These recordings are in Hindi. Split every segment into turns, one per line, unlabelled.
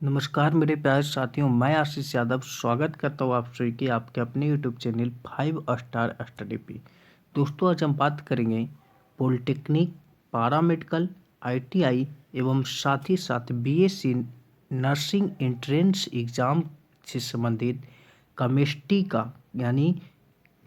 नमस्कार मेरे प्यारे साथियों, मैं आशीष यादव स्वागत करता हूँ आप सभी की आपके अपने यूट्यूब चैनल 5 स्टार स्टडी पे। दोस्तों, आज हम बात करेंगे पॉलिटेक्निक, पारामेडिकल, आईटीआई एवं साथ ही साथ बीएससी नर्सिंग एंट्रेंस एग्ज़ाम से संबंधित केमिस्ट्री का यानी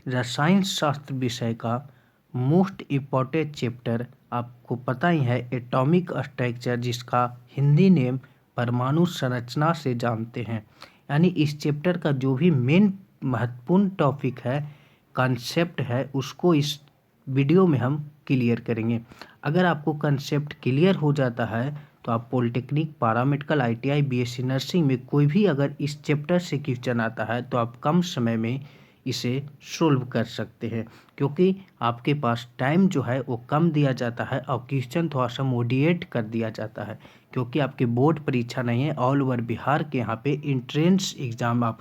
रसायन शास्त्र विषय का मोस्ट इम्पॉर्टेंट चैप्टर आपको पता ही है, एटॉमिक स्ट्रक्चर, जिसका हिंदी नेम परमाणु संरचना से जानते हैं। यानी इस चैप्टर का जो भी मेन महत्वपूर्ण टॉपिक है, कंसेप्ट है, उसको इस वीडियो में हम क्लियर करेंगे। अगर आपको कंसेप्ट क्लियर हो जाता है तो आप polytechnic, paramedical, ITI, BSc nursing में कोई भी अगर इस चैप्टर से क्वेश्चन आता है तो आप कम समय में इसे सोल्व कर सकते हैं, क्योंकि आपके पास टाइम जो है वो कम दिया जाता है और क्वेश्चन थोड़ा सा मोडिएट कर दिया जाता है, क्योंकि आपकी बोर्ड परीक्षा नहीं है, ऑल ओवर बिहार के यहाँ पे एंट्रेंस एग्ज़ाम आप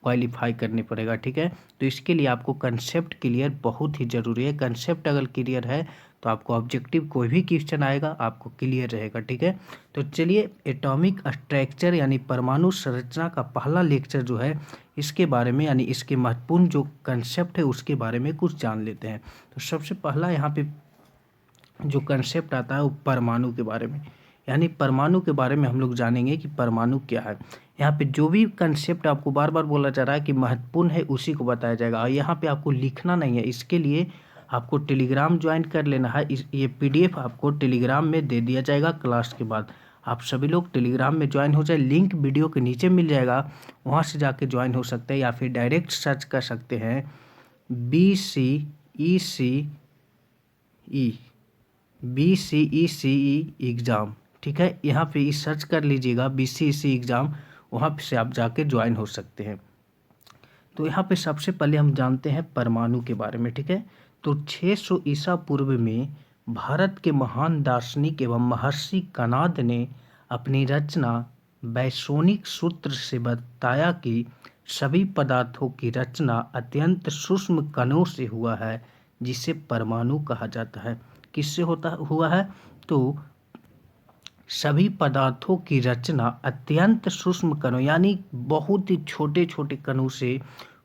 क्वालिफाई करने पड़ेगा। ठीक है, तो इसके लिए आपको कंसेप्ट क्लियर बहुत ही ज़रूरी है। कंसेप्ट अगर क्लियर है तो आपको ऑब्जेक्टिव कोई भी क्वेश्चन आएगा आपको क्लियर रहेगा। ठीक है, तो चलिए एटॉमिक स्ट्रक्चर यानी परमाणु संरचना का पहला लेक्चर जो है इसके बारे में यानी इसके महत्वपूर्ण जो कंसेप्ट है उसके बारे में कुछ जान लेते हैं। तो सबसे पहला यहाँ पे जो कंसेप्ट आता है वो परमाणु के बारे में, यानी परमाणु के बारे में हम लोग जानेंगे कि परमाणु क्या है। यहाँ पे जो भी कंसेप्ट आपको बार बार बोला जा रहा है कि महत्वपूर्ण है उसी को बताया जाएगा, और यहाँ पे आपको लिखना नहीं है। इसके लिए आपको टेलीग्राम ज्वाइन कर लेना है। ये पीडीएफ आपको टेलीग्राम में दे दिया जाएगा क्लास के बाद। आप सभी लोग टेलीग्राम में ज्वाइन हो जाए, लिंक वीडियो के नीचे मिल जाएगा, वहाँ से जाके ज्वाइन हो सकते हैं, या फिर डायरेक्ट सर्च कर सकते हैं BCECE एग्ज़ाम। ठीक है, यहाँ पे इस सर्च कर लीजिएगा BCECE एग्ज़ाम, वहाँ से आप जाके ज्वाइन हो सकते हैं। तो यहाँ पे सबसे पहले हम जानते हैं परमाणु के बारे में। ठीक है, तो 600 ईसा पूर्व में भारत के महान दार्शनिक एवं महर्षि कणाद ने अपनी रचना वैशोनिक सूत्र से बताया कि सभी पदार्थों की रचना अत्यंत सूक्ष्म कणों से हुआ है, जिसे परमाणु कहा जाता है। किससे हुआ है? तो सभी पदार्थों की रचना अत्यंत सूक्ष्म कणों यानी बहुत ही छोटे छोटे कणों से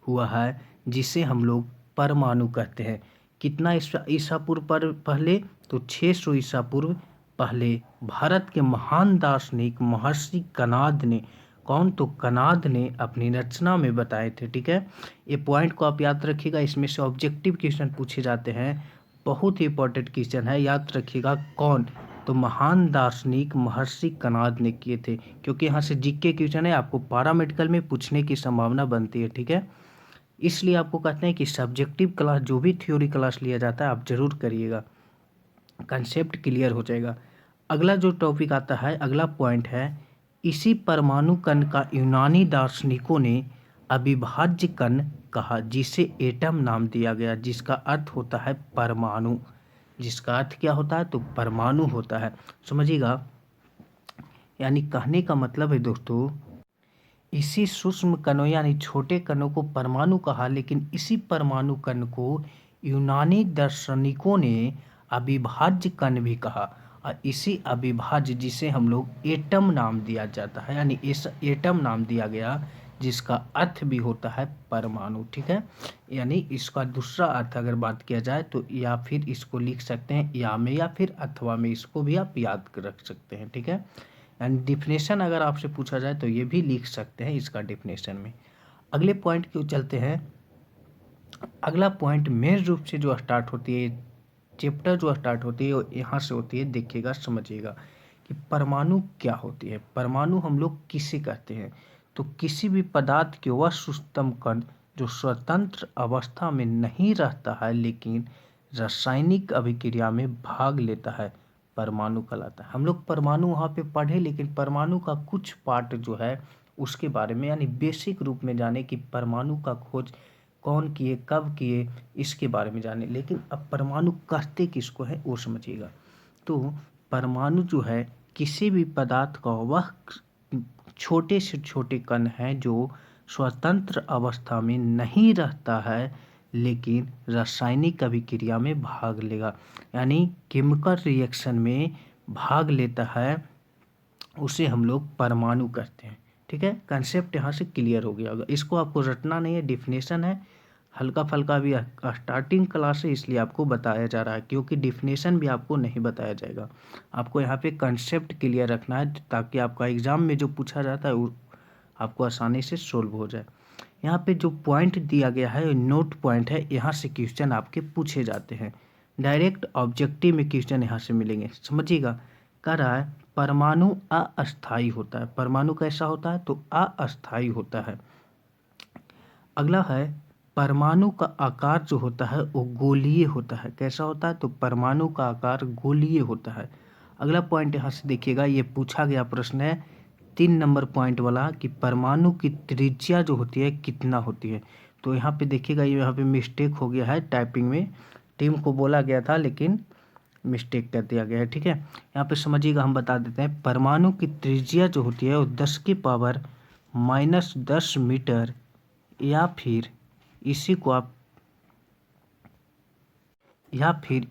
हुआ है, जिसे हम लोग परमाणु कहते हैं। कितना ईसा पूर्व पर पहले? तो 600 ईसा पूर्व पहले भारत के महान दार्शनिक महर्षि कणाद ने, कौन? तो कणाद ने अपनी रचना में बताए थे। ठीक है, ये पॉइंट को आप याद रखिएगा, इसमें से ऑब्जेक्टिव क्वेश्चन पूछे जाते हैं, बहुत ही इंपॉर्टेंट क्वेश्चन है, याद रखिएगा। कौन? तो महान दार्शनिक महर्षि कणाद ने किए थे, क्योंकि यहाँ से जीके क्वेश्चन है, आपको पारामेडिकल में पूछने की संभावना बनती है। ठीक है, इसलिए आपको कहते हैं कि सब्जेक्टिव क्लास जो भी थ्योरी क्लास लिया जाता है आप जरूर करिएगा, कंसेप्ट क्लियर हो जाएगा। अगला जो टॉपिक आता है, अगला पॉइंट है, इसी परमाणु कण का यूनानी दार्शनिकों ने अविभाज्य कण कहा, जिसे एटम नाम दिया गया, जिसका अर्थ होता है परमाणु। जिसका अर्थ क्या होता है? तो परमाणु होता है, समझिएगा। यानी कहने का मतलब है दोस्तों, इसी सूक्ष्म कणों यानी छोटे कणों को परमाणु कहा, लेकिन इसी परमाणु कण को यूनानी दार्शनिकों ने अविभाज्य कण भी कहा, और इसी अविभाज्य जिसे हम लोग एटम नाम दिया जाता है, यानी इस एटम नाम दिया गया, जिसका अर्थ भी होता है परमाणु। ठीक है, यानी इसका दूसरा अर्थ अगर बात किया जाए तो या फिर इसको लिख सकते हैं या में या फिर अथवा में, इसको भी आप याद रख सकते हैं। ठीक है, एंड डिफिनेशन अगर आपसे पूछा जाए तो ये भी लिख सकते हैं इसका डिफिनेशन में। अगले पॉइंट क्यों चलते हैं। अगला पॉइंट मेन रूप से जो स्टार्ट होती है, चैप्टर जो स्टार्ट होती है वो यहाँ से होती है, देखिएगा समझिएगा कि परमाणु क्या होती है। परमाणु हम लोग किसे कहते हैं? तो किसी भी पदार्थ के वह सूक्ष्मतम कण जो स्वतंत्र अवस्था में नहीं रहता है लेकिन रासायनिक अभिक्रिया में भाग लेता है, परमाणु कहलाता है। हम लोग परमाणु वहाँ पे पढ़े, लेकिन परमाणु का कुछ पार्ट जो है उसके बारे में यानी बेसिक रूप में जाने कि परमाणु का खोज कौन किए, कब किए, इसके बारे में जाने। लेकिन अब परमाणु कहते किसको है वो समझिएगा। तो परमाणु जो है किसी भी पदार्थ का वह छोटे से छोटे कण है जो स्वतंत्र अवस्था में नहीं रहता है लेकिन रासायनिक अभिक्रिया में भाग लेगा, यानी केमिकल रिएक्शन में भाग लेता है, उसे हम लोग परमाणु कहते हैं। ठीक है, कंसेप्ट यहाँ से क्लियर हो गया होगा। इसको आपको रटना नहीं है, डिफिनेशन है, हल्का फल्का भी स्टार्टिंग क्लास है इसलिए आपको बताया जा रहा है, क्योंकि डिफिनेशन भी आपको नहीं बताया जाएगा। आपको यहाँ पे कंसेप्ट क्लियर रखना है ताकि आपका एग्जाम में जो पूछा जाता है वो आपको आसानी से सोल्व हो जाए। यहाँ पे जो पॉइंट दिया गया है नोट पॉइंट है, यहाँ से क्वेश्चन आपके पूछे जाते हैं। डायरेक्ट ऑब्जेक्टिव में क्वेश्चन यहाँ से मिलेंगे, समझिएगा। कह रहा है परमाणु अस्थायी होता है। परमाणु कैसा होता है? तो अस्थायी होता है। अगला है परमाणु का आकार जो होता है वो गोलीय होता है। कैसा होता है? तो परमाणु का आकार गोलीय होता है। अगला पॉइंट यहाँ से देखिएगा, ये पूछा गया प्रश्न है 3 नंबर पॉइंट वाला कि परमाणु की त्रिज्या जो होती है कितना होती है। तो यहाँ पे देखिएगा, ये यहाँ पे मिस्टेक हो गया है टाइपिंग में, टीम को बोला गया था लेकिन मिस्टेक कर दिया गया है। ठीक है, यहाँ पे समझिएगा, हम बता देते हैं। परमाणु की त्रिज्या जो होती है वो 10 की पावर -10 मीटर, या फिर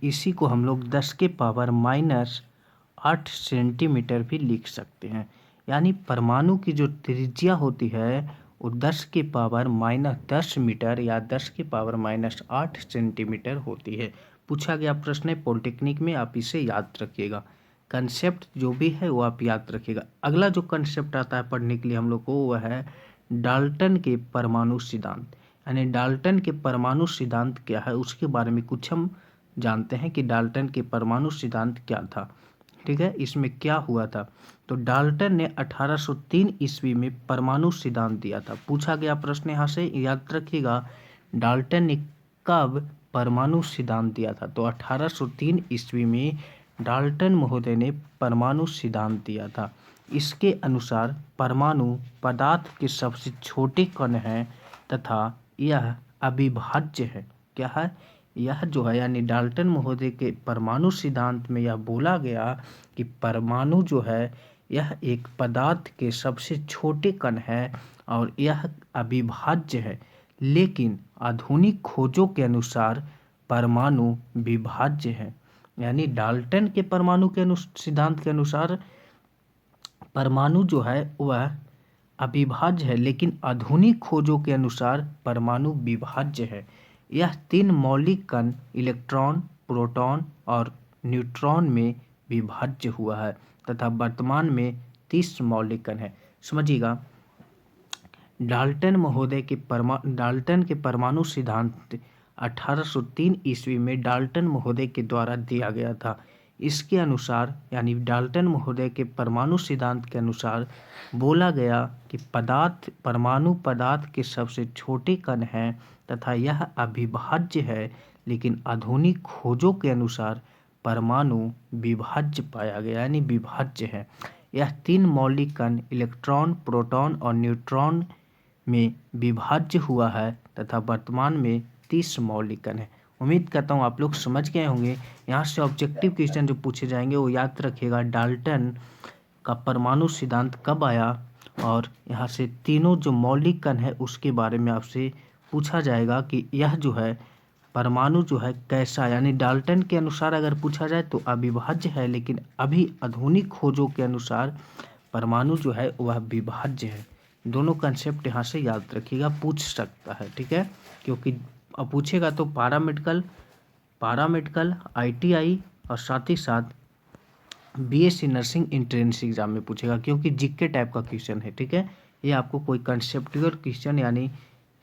इसी को हम लोग 10 के पावर -8 सेंटीमीटर भी लिख सकते हैं। यानी परमाणु की जो त्रिज्या होती है वो 10 के पावर -10 मीटर या 10 के पावर -8 सेंटीमीटर होती है। पूछा गया प्रश्न है पॉलिटेक्निक में, आप इसे याद रखिएगा। कंसेप्ट जो भी है वो आप याद रखिएगा। अगला जो कंसेप्ट आता है पढ़ने के लिए हम लोग को, वह है डाल्टन के परमाणु सिद्धांत। यानी डाल्टन के परमाणु सिद्धांत क्या है उसके बारे में कुछ हम जानते हैं कि डाल्टन के परमाणु सिद्धांत क्या था। ठीक है, इसमें क्या हुआ था? तो डाल्टन ने 1803 ईस्वी में परमाणु सिद्धांत दिया था। पूछा गया प्रश्न यहाँ से, याद रखिएगा, डाल्टन ने कब परमाणु सिद्धांत दिया था? तो 1803 ईस्वी में डाल्टन महोदय ने परमाणु सिद्धांत दिया था। इसके अनुसार परमाणु पदार्थ के सबसे छोटे कण हैं तथा यह अविभाज्य है। क्या है? यह जो है, यानी डाल्टन महोदय के परमाणु सिद्धांत में यह बोला गया कि परमाणु जो है यह एक पदार्थ के सबसे छोटे कण है और यह अविभाज्य है। लेकिन आधुनिक खोजों के अनुसार परमाणु विभाज्य है। यानी डाल्टन के परमाणु के सिद्धांत के अनुसार परमाणु जो है वह अविभाज्य है, लेकिन आधुनिक खोजों के अनुसार परमाणु विभाज्य है। यह 3 मौलिक कण इलेक्ट्रॉन, प्रोटॉन और न्यूट्रॉन में विभाज्य हुआ है तथा वर्तमान में 30 मौलिक कण है। समझिएगा, डाल्टन के परमाणु सिद्धांत 1803 ईस्वी में डाल्टन महोदय के द्वारा दिया गया था। इसके अनुसार, यानी डाल्टन महोदय के परमाणु सिद्धांत के अनुसार बोला गया कि परमाणु पदार्थ के सबसे छोटे कण हैं तथा यह अविभाज्य है, लेकिन आधुनिक खोजों के अनुसार परमाणु विभाज्य पाया गया, यानी विभाज्य है। यह 3 मौलिक कण इलेक्ट्रॉन, प्रोटॉन और न्यूट्रॉन में विभाज्य हुआ है तथा वर्तमान में 30 मौलिक कण है। उम्मीद करता हूँ आप लोग समझ गए होंगे। यहाँ से ऑब्जेक्टिव क्वेश्चन जो पूछे जाएंगे वो याद रखिएगा, डाल्टन का परमाणु सिद्धांत कब आया, और यहाँ से तीनों जो मौलिक कण है उसके बारे में आपसे पूछा जाएगा कि यह जो है परमाणु जो है कैसा, यानी डाल्टन के अनुसार अगर पूछा जाए तो अविभाज्य है, लेकिन अभी आधुनिक खोजों के अनुसार परमाणु जो है वह विभाज्य है। दोनों कंसेप्ट यहाँ से याद रखिएगा, पूछ सकता है। ठीक है, क्योंकि अब पूछेगा तो पारामेडिकल ITI और साथ ही साथ BSc नर्सिंग एंट्रेंस एग्जाम में पूछेगा, क्योंकि जीके टाइप का क्वेश्चन है। ठीक है, ये आपको कोई कंसेप्चुअल क्वेश्चन यानी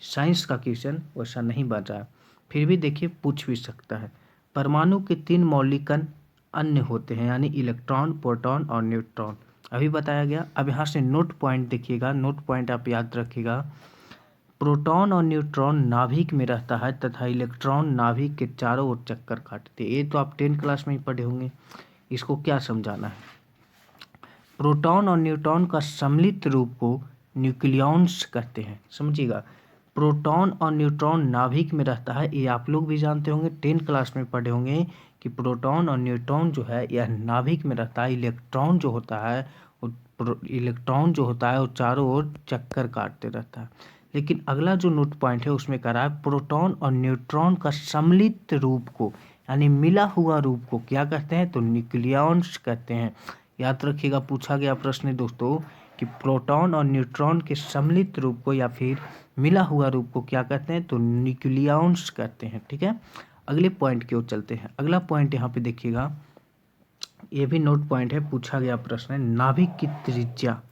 साइंस का क्वेश्चन वैसा नहीं बन रहा है, फिर भी देखिए पूछ भी सकता है। परमाणु के 3 मौलिक कण अन्य होते हैं, यानी इलेक्ट्रॉन, प्रोटॉन और न्यूट्रॉन, अभी बताया गया। अब यहाँ से नोट पॉइंट देखिएगा, नोट पॉइंट आप याद रखिएगा। प्रोटॉन और न्यूट्रॉन नाभिक में रहता है तथा इलेक्ट्रॉन नाभिक के चारों ओर चक्कर काटते हैं। ये तो आप 10th क्लास में ही पढ़े होंगे, इसको क्या समझाना है। प्रोटॉन और न्यूट्रॉन का सम्मिलित रूप को न्यूक्लियॉन्स कहते हैं। समझिएगा, प्रोटॉन और न्यूट्रॉन नाभिक में रहता है, ये आप लोग भी जानते होंगे, 10th क्लास में पढ़े होंगे कि प्रोटॉन और न्यूट्रॉन जो है यह नाभिक में रहता है। इलेक्ट्रॉन जो होता है वो चारों ओर चक्कर काटते रहता है। लेकिन अगला जो नोट पॉइंट है उसमें कह रहा है प्रोटॉन और न्यूट्रॉन का सम्मिलित रूप को, यानी मिला हुआ रूप को क्या कहते हैं? तो न्यूक्लियॉन्स कहते हैं। याद रखिएगा, पूछा गया प्रश्न है दोस्तों कि प्रोटॉन और न्यूट्रॉन के सम्मिलित रूप को या फिर मिला हुआ रूप को क्या कहते हैं, तो न्यूक्लियॉन्स कहते हैं। ठीक है, अगले पॉइंट की ओर चलते हैं। अगला पॉइंट यहाँ पे देखिएगा, ये भी नोट पॉइंट है, पूछा गया प्रश्न है नाभिक की त्रिज्या।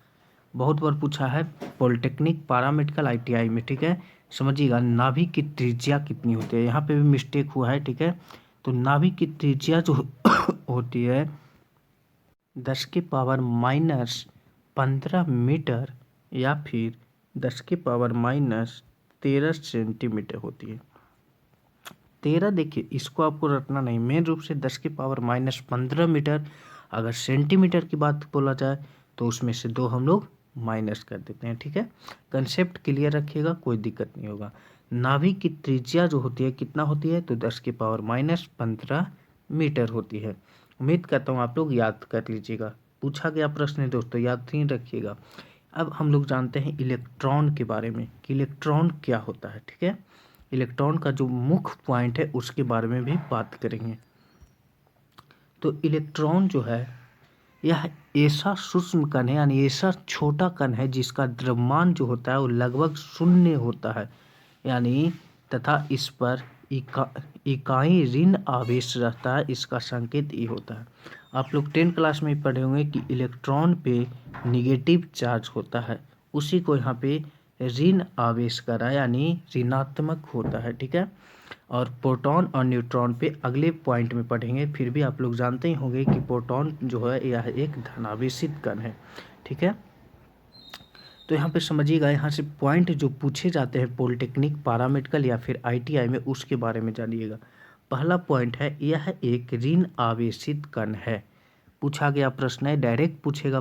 बहुत बार पूछा है पॉलिटेक्निक, पैरामेडिकल, ITI में। ठीक है, समझिएगा नाभिक की त्रिज्या कितनी होती है, यहाँ पे भी मिस्टेक हुआ है। ठीक है, तो नाभिक की त्रिज्या जो होती है 10⁻⁻15 मीटर या फिर 10⁻⁻13 सेंटीमीटर होती है। 13 देखिए, इसको आपको रटना नहीं, मेन रूप से 10⁻⁻15 मीटर। अगर सेंटीमीटर की बात बोला जाए तो उसमें से 2 हम लोग माइनस कर देते हैं। ठीक है, कंसेप्ट क्लियर रखिएगा, कोई दिक्कत नहीं होगा। नाभिक की त्रिज्या जो होती है कितना होती है, तो 10⁻⁻15 मीटर होती है। उम्मीद करता हूँ आप लोग याद कर लीजिएगा, पूछा गया प्रश्न है दोस्तों, याद नहीं रखिएगा। अब हम लोग जानते हैं इलेक्ट्रॉन के बारे में कि इलेक्ट्रॉन क्या होता है। ठीक है, इलेक्ट्रॉन का जो मुख्य पॉइंट है उसके बारे में भी बात करेंगे। तो इलेक्ट्रॉन जो है यह ऐसा सूक्ष्म कण है, यानी ऐसा छोटा कण है जिसका द्रव्यमान जो होता है वो लगभग शून्य होता है, यानी तथा इस पर इकाई ऋण आवेश रहता है। इसका संकेत ये होता है, आप लोग 10 क्लास में पढ़े होंगे कि इलेक्ट्रॉन पे निगेटिव चार्ज होता है, उसी को यहाँ पे ऋण आवेश करा यानी ऋणात्मक होता है। ठीक है, और प्रोटॉन और न्यूट्रॉन पे अगले पॉइंट में पढ़ेंगे। फिर भी आप लोग जानते ही होंगे कि प्रोटॉन जो है यह एक धनावेशित कण है। ठीक है, तो यहाँ पे समझिएगा, यहाँ से पॉइंट जो पूछे जाते हैं पॉलिटेक्निक, पैरामेडिकल या फिर ITI में, उसके बारे में जानिएगा। पहला पॉइंट है, यह एक ऋण आवेशित कण है। पूछा गया प्रश्न है, डायरेक्ट पूछेगा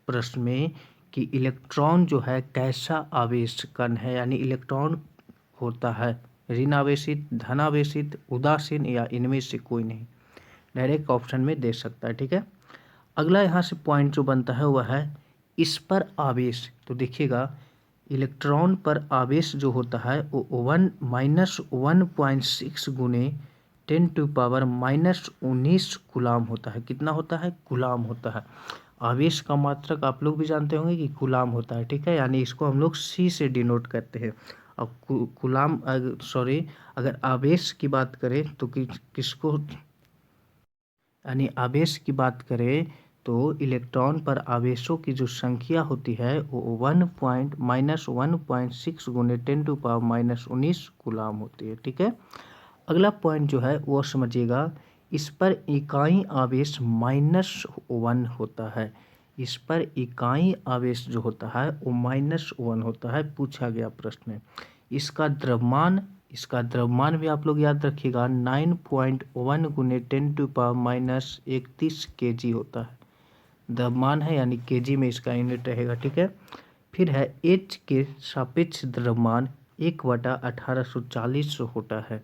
प्रश्न में कि इलेक्ट्रॉन जो है कैसा आवेश कण है, यानी इलेक्ट्रॉन होता है ऋण आवेशित, धनावेशित, उदासीन या इनमें से कोई नहीं, डायरेक्ट ऑप्शन में दे सकता है। ठीक है, अगला यहाँ से पॉइंट जो बनता है वह है इस पर आवेश। तो देखिएगा, इलेक्ट्रॉन पर आवेश जो होता है वो 1-1.6 गुने 10⁻⁻19 कूलाम होता है। कितना होता है, कूलाम होता है। आवेश का मात्रक आप लोग भी जानते होंगे कि कूलाम होता है। ठीक है, यानी इसको हम लोग C से डिनोट करते हैं। और कूलाम अगर आवेश की बात करें तो किसको, यानी आवेश की बात करें तो इलेक्ट्रॉन पर आवेशों की जो संख्या होती है वो 1-1.6 गुने 10⁻⁻19 कूलाम होती है। ठीक है, अगला पॉइंट जो है वो समझिएगा, इस पर इकाई आवेश -1 होता है। इस पर इकाई आवेश जो होता है वो -1 होता है, पूछा गया प्रश्न है। इसका द्रव्यमान भी आप लोग याद रखिएगा 9.1 गुने 10⁻⁻31 kg होता है, द्रव्यमान है, यानी kg में इसका यूनिट रहेगा। ठीक है, फिर है H के सापेक्ष द्रव्यमान 1/1840 होता है।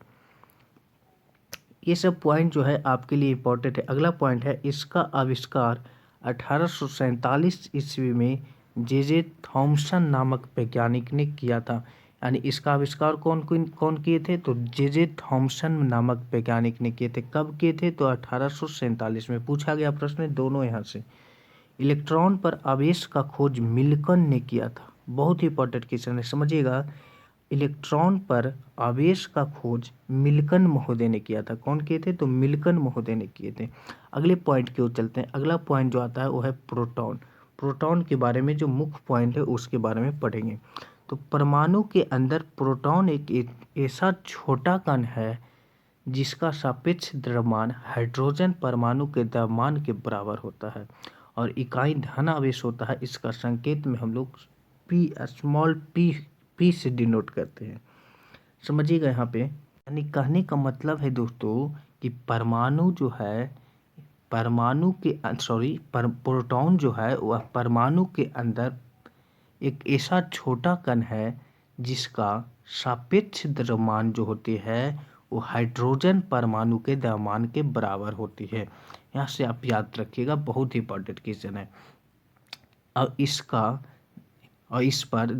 ये सब पॉइंट जो है आपके लिए इम्पोर्टेंट है। अगला पॉइंट है, इसका आविष्कार 1847 ईस्वी में जे थॉमसन नामक वैज्ञानिक ने किया था। यानी इसका आविष्कार कौन किए थे, तो जे थॉमसन नामक वैज्ञानिक ने किए थे। कब किए थे, तो 1847 में। पूछा गया प्रश्न है दोनों यहाँ से। इलेक्ट्रॉन पर आवेश का खोज मिल्टन ने किया था, बहुत ही इंपॉर्टेंट क्वेश्चन है, समझिएगा। इलेक्ट्रॉन पर आवेश का खोज मिल्टन महोदय ने किया था। कौन किए थे, तो मिल्टन महोदय ने किए थे। अगले पॉइंट की ओर चलते हैं। अगला पॉइंट जो आता है वो है प्रोटॉन। प्रोटॉन के बारे में जो मुख्य पॉइंट है उसके बारे में पढ़ेंगे। तो परमाणु के अंदर प्रोटॉन एक ऐसा छोटा कण है जिसका सापेक्ष द्रव्यमान हाइड्रोजन परमाणु के द्रव्यमान के बराबर होता है और इकाई धन आवेश होता है। इसका संकेत में हम लोग स्मॉल p से डिनोट करते हैं, समझिएगा यहाँ पे। यानी कहने का मतलब है दोस्तों कि परमाणु जो है प्रोटॉन जो है वह परमाणु के अंदर एक ऐसा छोटा कण है जिसका सापेक्ष द्रव्यमान जो होती है वो हाइड्रोजन परमाणु के द्रव्यमान के बराबर होती है। यहाँ से आप याद रखिएगा, बहुत ही इंपॉर्टेंट क्वेश्चन है। और इस पर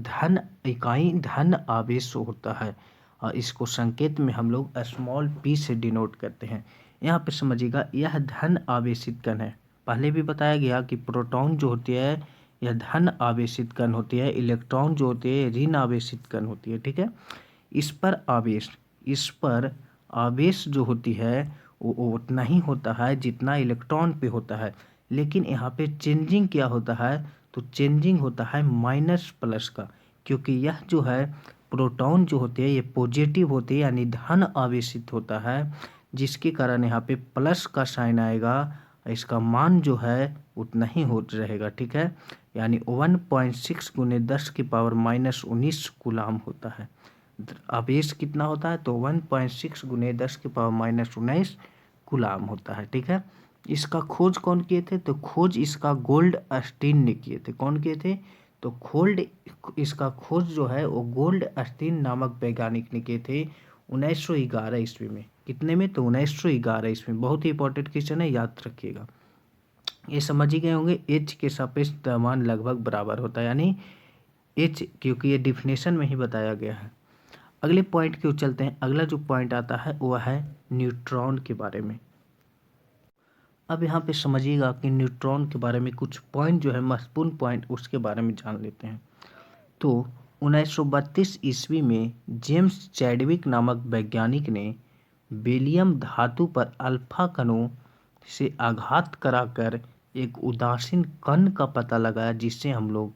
इकाई धन आवेश होता है और इसको संकेत में हम लोग स्मॉल p से डिनोट करते हैं। यहाँ पे समझिएगा, यह धन आवेशित कण है। पहले भी बताया गया कि प्रोटॉन जो होती है यह धन आवेशित कण होती है, इलेक्ट्रॉन जो होती है ऋण आवेशित कण होती है, ठीक है। इस पर आवेश जो होती है वो उतना ही होता है जितना इलेक्ट्रॉन पे होता है, लेकिन यहाँ पे चेंजिंग क्या होता है, तो चेंजिंग होता है माइनस प्लस का, क्योंकि यह जो है प्रोटॉन जो होते हैं ये पॉजिटिव होते हैं यानी धन आवेशित होता है, जिसके कारण यहाँ पे प्लस का साइन आएगा, इसका मान जो है उतना ही हो रहेगा, ठीक है। यानी 1.6 गुने 10 की पावर माइनस 19 कूलाम होता है। आवेश कितना होता है, तो 1.6 गुने 10 की पावर माइनस 19 कूलाम होता है, ठीक है। इसका खोज कौन किए थे, तो खोज इसका गोल्ड अस्टीन ने किए थे। कौन किए थे, तो इसका खोज जो है वो गोल्ड अस्टीन नामक वैज्ञानिक ने किए थे 1911 ईस्वी में। कितने में, तो 1911 ईस्वी में। बहुत ही इंपॉर्टेंट क्वेश्चन है, याद रखिएगा। ये समझ ही गए होंगे, एच के सापेक्ष द्रव्यमान लगभग बराबर होता है, यानी एच, क्योंकि ये डिफिनेशन में ही बताया गया है। अगले पॉइंट की ओर चलते हैं। अगला जो पॉइंट आता है वह है न्यूट्रॉन के बारे में। अब यहाँ पे समझिएगा कि न्यूट्रॉन के बारे में कुछ पॉइंट जो है महत्वपूर्ण पॉइंट, उसके बारे में जान लेते हैं। तो 1932 ईस्वी में जेम्स चैडविक नामक वैज्ञानिक ने बेरियम धातु पर अल्फा कणों से आघात कराकर एक उदासीन कण का पता लगाया, जिससे हम लोग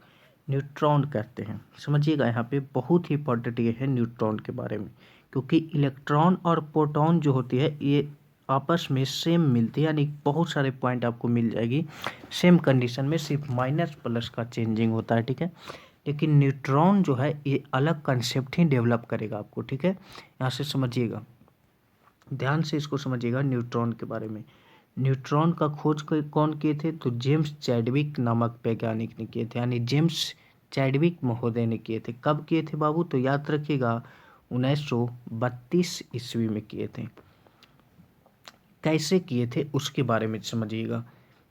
न्यूट्रॉन कहते हैं। समझिएगा, यहाँ पे बहुत ही इंपॉर्टेंट ये है न्यूट्रॉन के बारे में, क्योंकि इलेक्ट्रॉन और प्रोटॉन जो होती है ये आपस में सेम मिलती है, यानी बहुत सारे पॉइंट आपको मिल जाएगी सेम कंडीशन में, सिर्फ माइनस प्लस का चेंजिंग होता है, ठीक है। लेकिन न्यूट्रॉन जो है ये अलग कंसेप्ट ही डेवलप करेगा आपको, ठीक है। यहाँ से समझिएगा, ध्यान से इसको समझिएगा न्यूट्रॉन के बारे में। न्यूट्रॉन का खोज कौन किए थे, तो जेम्स चैडविक नामक वैज्ञानिक ने किए थे, यानी जेम्स चैडविक महोदय ने किए थे। कब किए थे बाबू, तो याद रखिएगा 1932 ईस्वी में किए थे। कैसे किए थे उसके बारे में समझिएगा।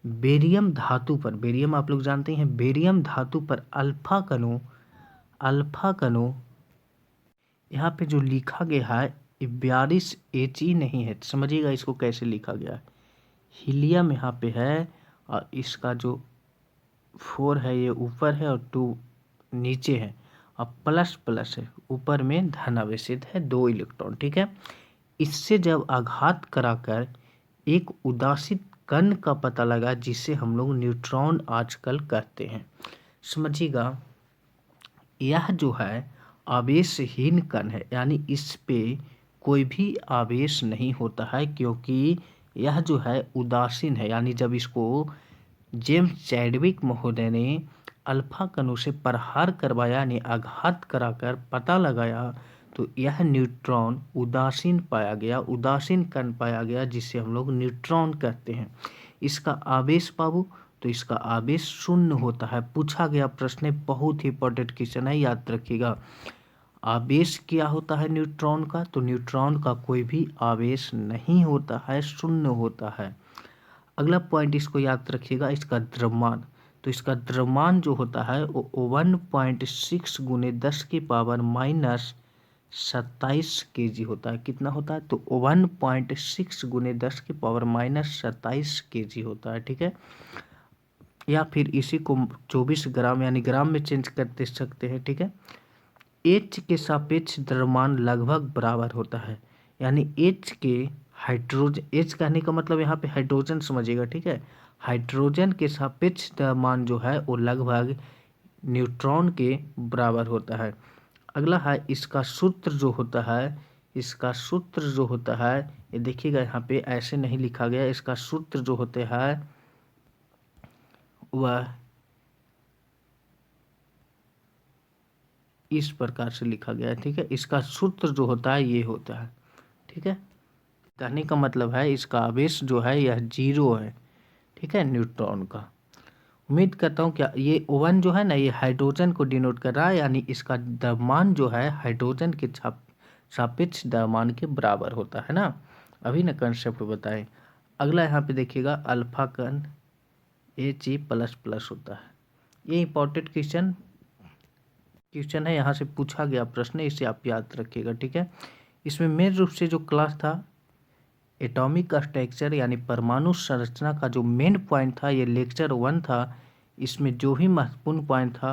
बेरियम धातु पर, बेरियम आप लोग जानते हैं, बेरियम धातु पर अल्फा कणों यहाँ पे जो लिखा गया है 42 He नहीं है, समझिएगा इसको कैसे लिखा गया है। हीलियम यहाँ पे है और इसका जो 4 है ये ऊपर है और 2 नीचे है, और प्लस प्लस है, ऊपर में धन आवेशित है 2 इलेक्ट्रॉन, ठीक है। इससे जब आघात कराकर एक उदासीन कण का पता लगा, जिसे हम लोग न्यूट्रॉन आजकल कहते हैं। समझिएगा, यह जो है आवेशहीन कण है, यानी इस पे कोई भी आवेश नहीं होता है, क्योंकि यह जो है उदासीन है। यानी जब इसको जेम्स चैडविक महोदय ने अल्फा कणों से प्रहार करवाया, यानी आघात कराकर पता लगाया, तो यह न्यूट्रॉन उदासीन पाया गया, उदासीन कण पाया गया, जिसे हम लोग न्यूट्रॉन कहते हैं। इसका आवेश बाबू, तो इसका आवेश शून्य होता है। पूछा गया प्रश्न है, बहुत ही इंपॉर्टेंट क्वेश्चन है, याद रखिएगा। आवेश क्या होता है न्यूट्रॉन का, तो न्यूट्रॉन का कोई भी आवेश नहीं होता है, शून्य होता है। अगला पॉइंट इसको याद रखिएगा, इसका द्रव्यमान। तो इसका द्रव्यमान जो होता है वो 1.6 गुने 10 की पावर माइनस 27 kg होता है। कितना होता है, तो 1.6 गुने 10 की पावर माइनस 27 kg होता है, ठीक है। या फिर इसी को 24 ग्राम यानी ग्राम में चेंज करते सकते हैं, ठीक है। एच के सापेक्ष द्रव्यमान लगभग बराबर होता है, यानी एच के हाइड्रोजन, एच कहने का मतलब यहाँ पे हाइड्रोजन समझिएगा, ठीक है। हाइड्रोजन के सापेक्ष द्रव्यमान जो है वो लगभग न्यूट्रॉन के बराबर होता है। अगला है इसका सूत्र जो होता है, इसका सूत्र जो होता है, ये देखिएगा यहाँ पे ऐसे नहीं लिखा गया, इसका सूत्र जो होते हैं वह इस प्रकार से लिखा गया है, ठीक है। इसका सूत्र जो होता है ये होता है, ठीक है। कहने का मतलब है इसका आवेश जो है यह 0 है, ठीक है, न्यूट्रॉन का। उम्मीद करता हूँ क्या ये O1 जो है ना, ये हाइड्रोजन को डिनोट कर रहा है, यानी इसका द्रव्यमान जो है हाइड्रोजन के सापेक्ष द्रव्यमान के बराबर होता है ना। अभी ना कंसेप्ट बताएं। अगला यहाँ पे देखिएगा, अल्फा कण Ag++ होता है। ये इंपॉर्टेंट क्वेश्चन है, यहाँ से पूछा गया प्रश्न है, इसे आप याद रखिएगा, ठीक है। इसमें मेन रूप से जो क्लास था एटॉमिक स्ट्रक्चर यानी परमाणु संरचना का जो मेन पॉइंट था, ये लेक्चर 1 था। इसमें जो भी महत्वपूर्ण पॉइंट था,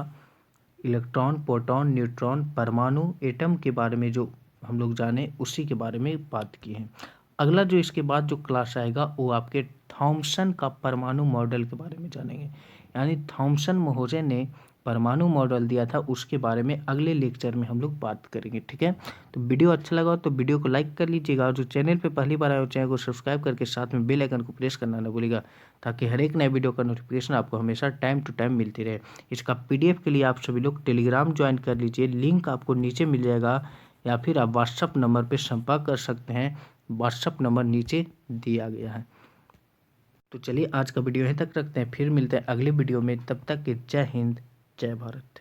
इलेक्ट्रॉन, प्रोटॉन, न्यूट्रॉन, परमाणु, एटम के बारे में जो हम लोग जाने, उसी के बारे में बात की है। अगला जो इसके बाद जो क्लास आएगा वो आपके थॉमसन का परमाणु मॉडल के बारे में जानेंगे। यानी थॉमसन महोदय ने परमाणु मॉडल दिया था, उसके बारे में अगले लेक्चर में हम लोग बात करेंगे। ठीक है, तो वीडियो अच्छा लगा तो वीडियो को लाइक कर लीजिएगा, और जो चैनल पे पहली बार आए हो चैनल को सब्सक्राइब करके साथ में बेल आइकन को प्रेस करना ना भूलिएगा, ताकि हर एक नए वीडियो का नोटिफिकेशन आपको हमेशा टाइम टू टाइम मिलती रहे। इसका PDF के लिए आप सभी लोग टेलीग्राम ज्वाइन कर लीजिए, लिंक आपको नीचे मिल जाएगा, या फिर आप व्हाट्सअप नंबर पर संपर्क कर सकते हैं। व्हाट्सअप नंबर नीचे दिया गया है। तो चलिए आज का वीडियो यहीं तक रखते हैं, फिर मिलते हैं अगले वीडियो में। तब तक के जय हिंद, जय भारत।